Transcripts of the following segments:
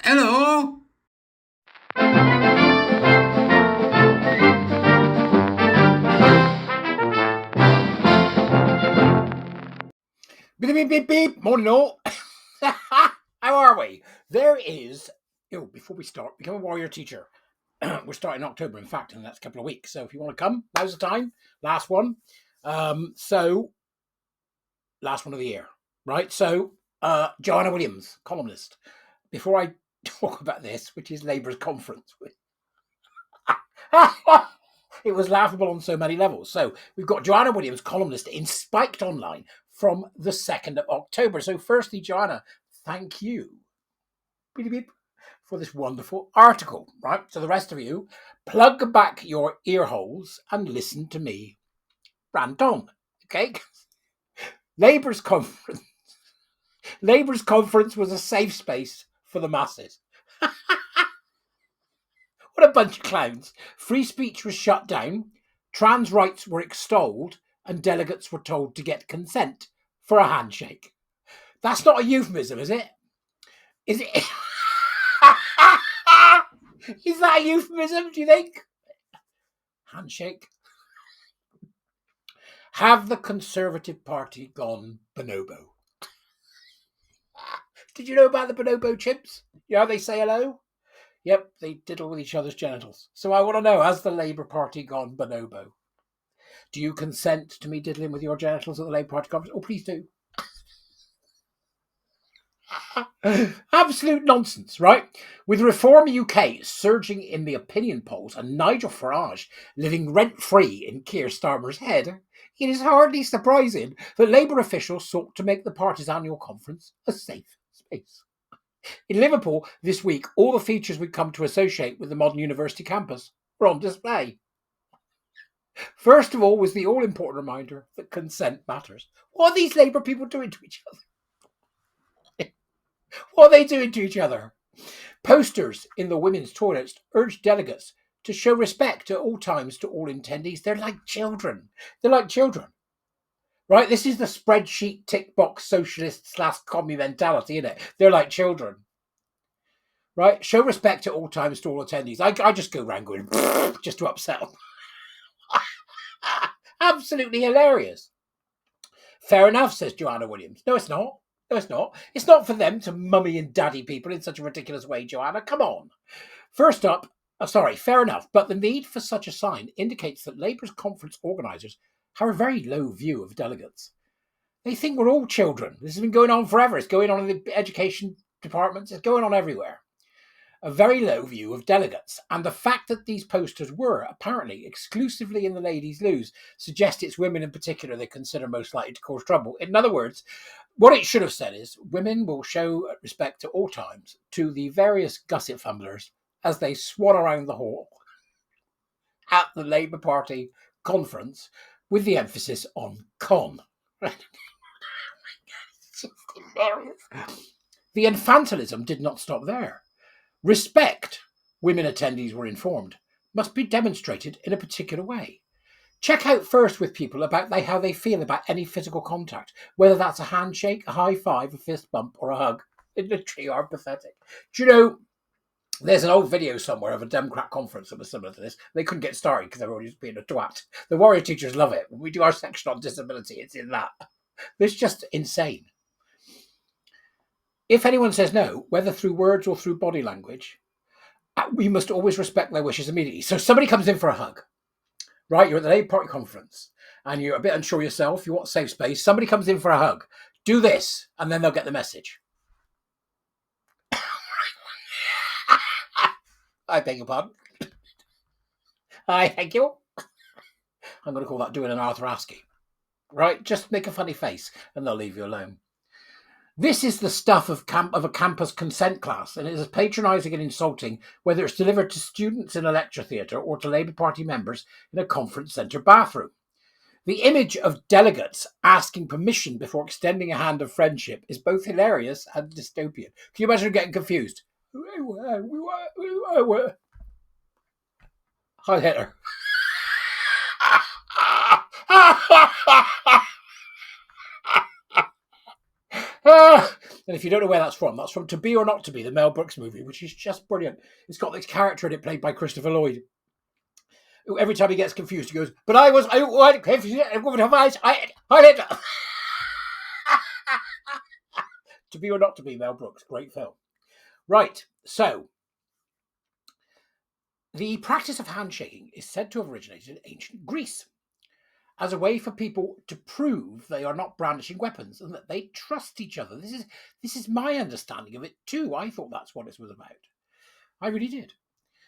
Hello. Beep, beep, beep, beep. Morning all. How are we? There is, before we start, become a warrior teacher. We're starting in October, in fact, in the next couple of weeks. So if you want to come, now's the time. Last one. So last one of the year, right? So Joanna Williams, columnist. Before I talk about this, which is Labour's conference, it was laughable on so many levels. So we've got Joanna Williams, columnist in Spiked Online from the 2nd of October. So firstly, Joanna, thank you beep, beep, for this wonderful article, right? So the rest of you, plug back your ear holes and listen to me rant on, okay? Labour's conference was a safe space for the masses. What a bunch of clowns. Free speech was shut down, trans rights were extolled, and delegates were told to get consent for a handshake. That's not a euphemism, is it? Is it? Is that a euphemism, do you think? Handshake. Have the Conservative Party gone bonobo? Did you know about the bonobo chimps? You know how they say hello? Yep, they diddle with each other's genitals. So I want to know, has the Labour Party gone bonobo? Do you consent to me diddling with your genitals at the Labour Party conference? Oh, please do. Absolute nonsense, right? With Reform UK surging in the opinion polls and Nigel Farage living rent-free in Keir Starmer's head, it is hardly surprising that Labour officials sought to make the party's annual conference a safe space. In Liverpool this week, all the features we'd come to associate with the modern university campus were on display. First of all was the all-important reminder that consent matters. What are these Labour people doing to each other? What are they doing to each other? Posters in the women's toilets urge delegates to show respect at all times to all attendees. They're like children. Right? This is the spreadsheet tick box socialist / commie mentality, isn't it? They're like children. Right? Show respect at all times to all attendees. I just go round going just to upset them. Absolutely hilarious. Fair enough, says Joanna Williams. No, it's not. No, it's not. It's not for them to mummy and daddy people in such a ridiculous way, Joanna. Come on. First up, fair enough, but the need for such a sign indicates that Labour's conference organisers have a very low view of delegates. They think we're all children. This has been going on forever. It's going on in the education departments. It's going on everywhere. A very low view of delegates. And the fact that these posters were apparently exclusively in the ladies' loos suggests it's women in particular they consider most likely to cause trouble. In other words, what it should have said is women will show respect at all times to the various gusset fumblers as they swan around the hall at the Labour Party conference with the emphasis on con. It's just hilarious. The infantilism did not stop there. Respect, women attendees were informed, must be demonstrated in a particular way. Check out first with people about how they feel about any physical contact, whether that's a handshake, a high five, a fist bump, or a hug. It literally are pathetic. Do you know, there's an old video somewhere of a Democrat conference that was similar to this. They couldn't get started because they were already being a twat. The warrior teachers love it. When we do our section on disability, it's in that. It's just insane. If anyone says no, whether through words or through body language, we must always respect their wishes immediately. So somebody comes in for a hug, right? You're at the Labour Party conference and you're a bit unsure yourself. You want safe space. Somebody comes in for a hug. Do this, and then they'll get the message. I beg your pardon. I thank you. I'm going to call that doing an Arthur Askey. Right? Just make a funny face and they'll leave you alone. This is the stuff of a campus consent class, and it is patronising and insulting whether it's delivered to students in a lecture theatre or to Labour Party members in a conference centre bathroom. The image of delegates asking permission before extending a hand of friendship is both hilarious and dystopian. Can you imagine getting confused? Hi, Hitler. And if you don't know where that's from To Be or Not to Be, the Mel Brooks movie, which is just brilliant. It's got this character in it played by Christopher Lloyd. Every time he gets confused, he goes, "But I To Be or Not to Be, Mel Brooks, great film. Right, so the practice of handshaking is said to have originated in ancient Greece as a way for people to prove they are not brandishing weapons and that they trust each other. This is my understanding of it too. I thought that's what it was about. I really did.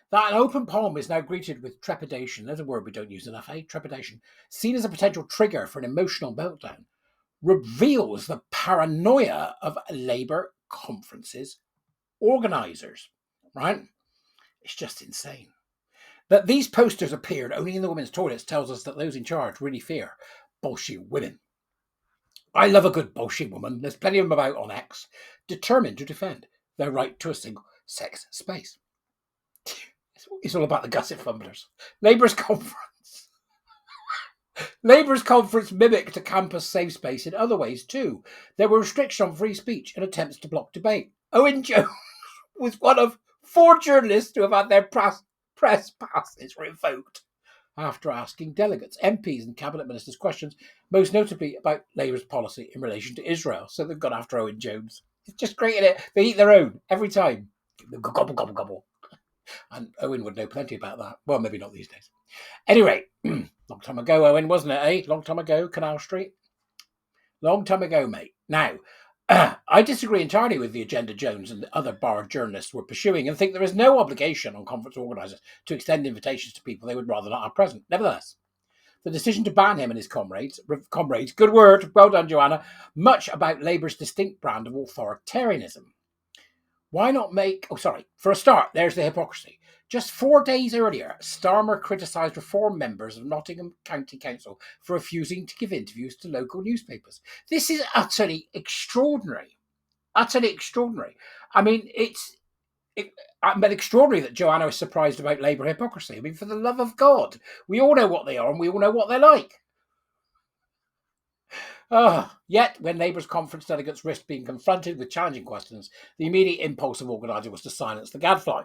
That an open palm is now greeted with trepidation, there's a word we don't use enough, trepidation, seen as a potential trigger for an emotional meltdown, reveals the paranoia of Labour conferences organisers, right? It's just insane. That these posters appeared only in the women's toilets tells us that those in charge really fear Bolshevik women. I love a good Bolshevik woman. There's plenty of them about on X, determined to defend their right to a single-sex space. It's all about the gusset fumblers. Labour's conference mimicked a campus safe space in other ways too. There were restrictions on free speech and attempts to block debate. Owen Jones was one of 4 journalists who have had their press passes revoked after asking delegates, MPs and cabinet ministers questions, most notably about Labour's policy in relation to Israel. So they've gone after Owen Jones. It's just great, isn't it? They eat their own every time. Gobble, gobble, gobble. And Owen would know plenty about that. Well, maybe not these days. Anyway, long time ago, Owen, wasn't it, eh? Long time ago, Canal Street. Long time ago, mate. Now, I disagree entirely with the agenda Jones and the other bar journalists were pursuing and think there is no obligation on conference organisers to extend invitations to people they would rather not have present. Nevertheless, the decision to ban him and his comrades, good word, well done, Joanna, much about Labour's distinct brand of authoritarianism. Why not for a start, there's the hypocrisy. Just 4 days earlier, Starmer criticised reform members of Nottingham County Council for refusing to give interviews to local newspapers. This is utterly extraordinary. Utterly extraordinary. I mean, it's extraordinary that Joanna is surprised about Labour hypocrisy. I mean, for the love of God, we all know what they are and we all know what they're like. Yet, when Labour's conference delegates risked being confronted with challenging questions, the immediate impulse of organising was to silence the gadfly.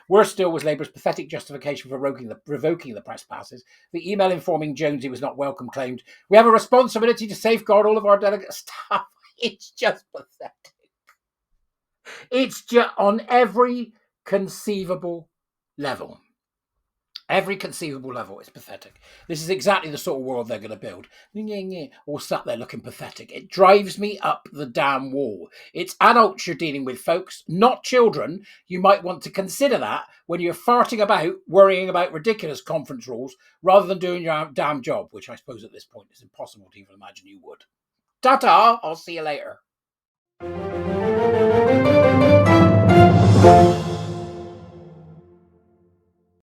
Worse still was Labour's pathetic justification for revoking the press passes. The email informing Jones he was not welcome claimed, "We have a responsibility to safeguard all of our delegate staff." It's just pathetic. It's just on every conceivable level. Every conceivable level is pathetic. This is exactly the sort of world they're going to build. All sat there looking pathetic. It drives me up the damn wall. It's adults you're dealing with, folks, not children. You might want to consider that when you're farting about, worrying about ridiculous conference rules, rather than doing your damn job, which I suppose at this point is impossible to even imagine you would. Ta-ta, I'll see you later.